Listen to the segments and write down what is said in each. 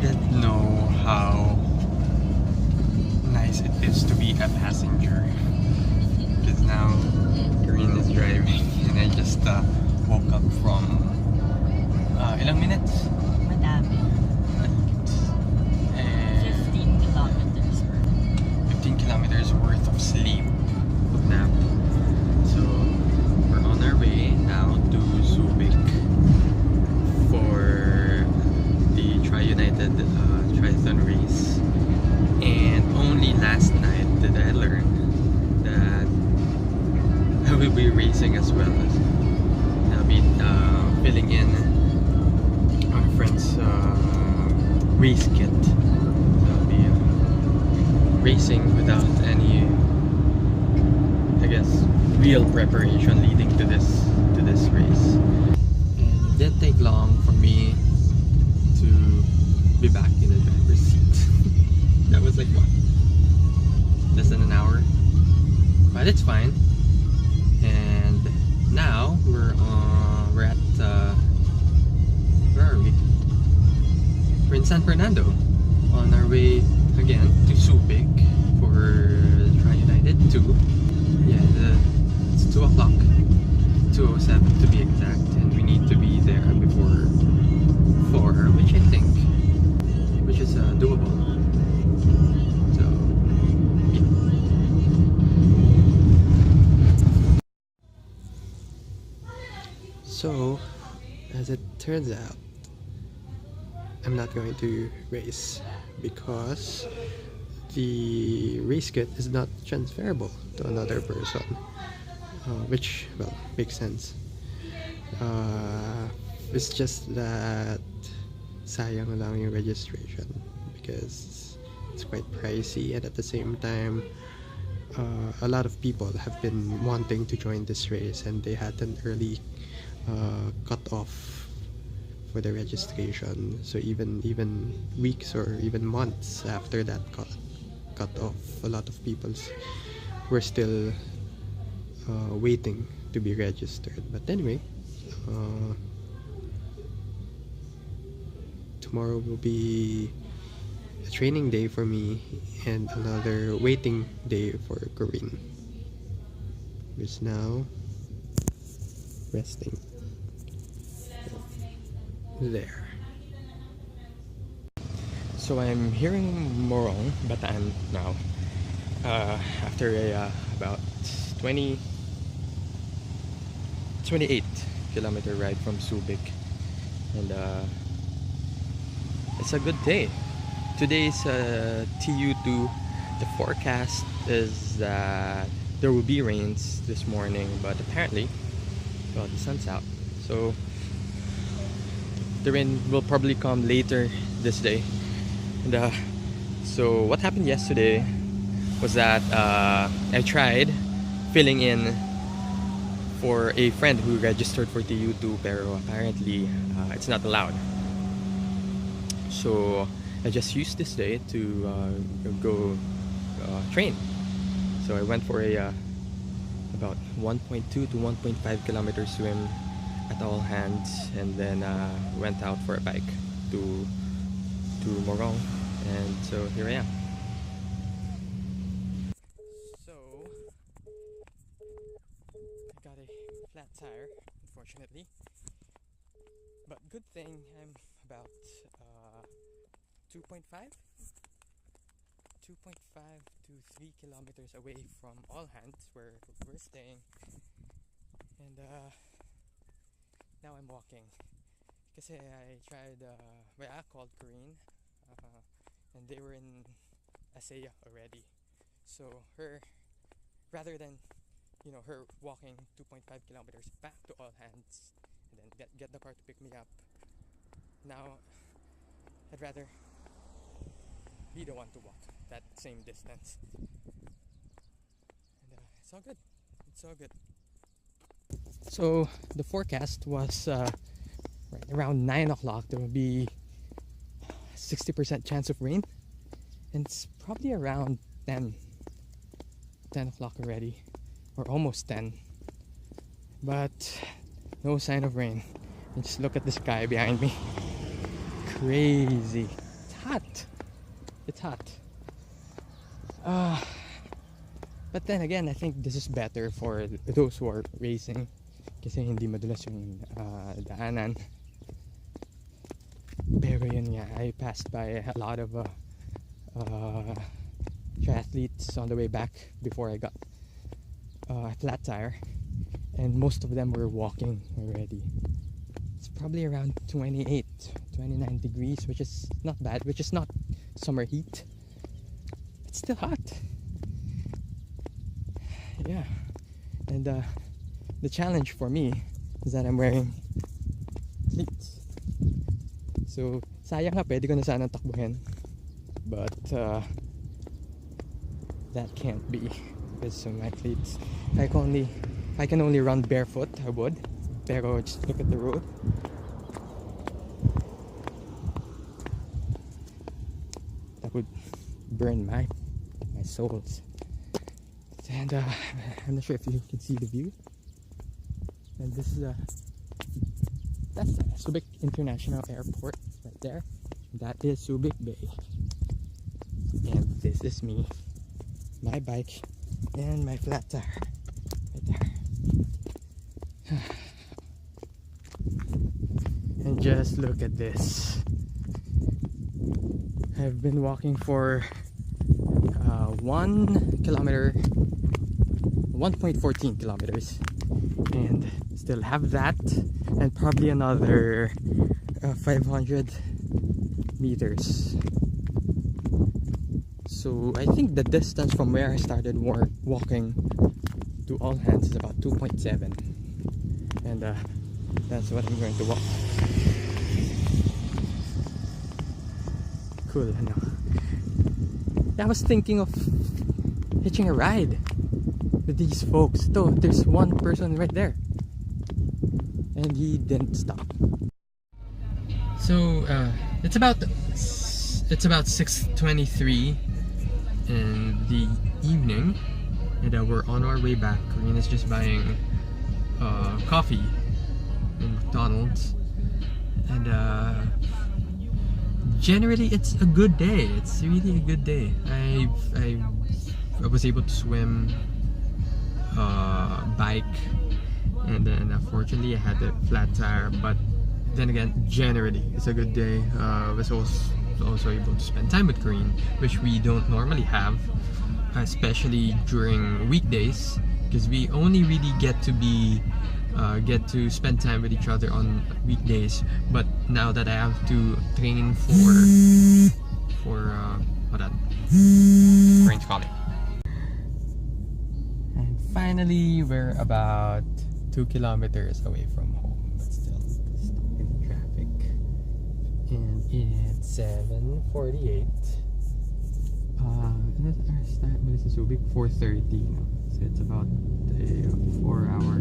didn't know how nice it is to be a passenger. Because now Green is driving and I just woke up from ilang minutes? Madami. 15 kilometers. 15 kilometers worth of sleep. Nap. So we're on our way now to Subic for the TriUnited triathlon race. And only last night did I learn that I will be racing as well. I'll be filling in on a friend's race kit. So I'll be racing without any, I guess, real preparation leading to this race. And it didn't take long for me to be back in the driver's seat. That was like what? Less than an hour? But it's fine. And now we're at where are we? We're in San Fernando on our way again to Subic for TriUnited 2. Yeah, it's 2 o'clock, 2:07 to be exact, and we need to be there before 4, which I think is doable. So yeah. So as it turns out, I'm not going to race because the race kit is not transferable to another person, which, well, makes sense. It's just that sayang lang yung registration because it's quite pricey, and at the same time a lot of people have been wanting to join this race and they had an early cut off for the registration. So even weeks or even months after that cut off, a lot of people were still waiting to be registered. But anyway, tomorrow will be a training day for me and another waiting day for Corinne, who's now resting there. So I'm here in Morong, Bataan now, after a about 28 kilometer ride from Subic, and it's a good day. Today's TU2. The forecast is that there will be rains this morning, but apparently, well, the sun's out, so the rain will probably come later this day. And so what happened yesterday was that I tried filling in for a friend who registered for TU2, pero apparently it's not allowed. So I just used this day to go train. So I went for a about 1.2 to 1.5 kilometer swim at all hands, and then went out for a bike to Morong, and so here I am. So I got a flat tire, unfortunately, but good thing I'm about 2.5 to 3 kilometers away from all hands where we're staying, and now I'm walking. Kasi I tried, I called Corinne, and they were in Asaya already. So her, rather than, her walking 2.5 kilometers back to all hands and then get the car to pick me up, now I'd rather be the one to walk that same distance. And it's all good. It's all good. So the forecast was right around 9 o'clock there will be 60% chance of rain, and it's probably around 10 o'clock already, or almost 10, but no sign of rain. And just look at the sky behind me. Crazy. It's hot. It's hot. But then again, I think this is better for those who are racing kasi hindi madulas yung daanan. Pero yun nga, I passed by a lot of triathletes on the way back before I got a flat tire, and most of them were walking already. It's probably around 29 degrees, which is not bad, which is not summer heat. It's still hot. Yeah, and the challenge for me is that I'm wearing cleats. So sayang nga, pwede ko na sanang takbuhin, but that can't be because of my cleats. I can only run barefoot, I would, pero just look at the road. That would burn my soles. And I'm not sure if you can see the view. And this is that's Subic International Airport right there. That is Subic Bay. And this is me, my bike, and my flat tire right there. And just look at this. I've been walking for 1 kilometer, 1.14 kilometers, and still have that, and probably another 500 meters. So I think the distance from where I started walking to all hands is about 2.7, and that's what I'm going to walk. Cool, I know. I was thinking of hitching a ride with these folks. Though there's one person right there, and he didn't stop. So it's about 6:23 in the evening, and we're on our way back. Karina's just buying coffee in McDonald's, and generally it's a good day. It's really a good day. I was able to swim, bike, and then unfortunately I had a flat tire, but then again, generally it's a good day. I was also able to spend time with Corinne, which we don't normally have, especially during weekdays, because we only really get to spend time with each other on weekdays. But now that I have to train for hold on, Corinne's calling. And finally, we're about 2 kilometers away from home, but still stuck in traffic. And it's 7:48. Let's start with this Subic 4:30. So it's about a 4-hour.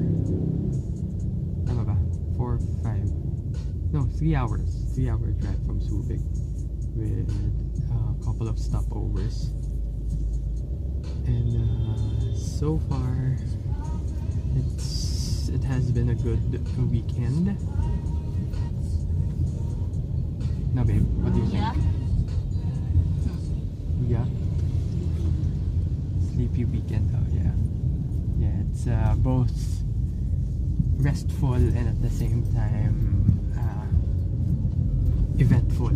Tama ba? 3 hours. 3-hour drive from Subic with a couple of stopovers. And so far, it has been a good weekend. Now, babe, what do you think? Yeah. Sleepy weekend, though. Yeah, it's both restful and at the same time eventful.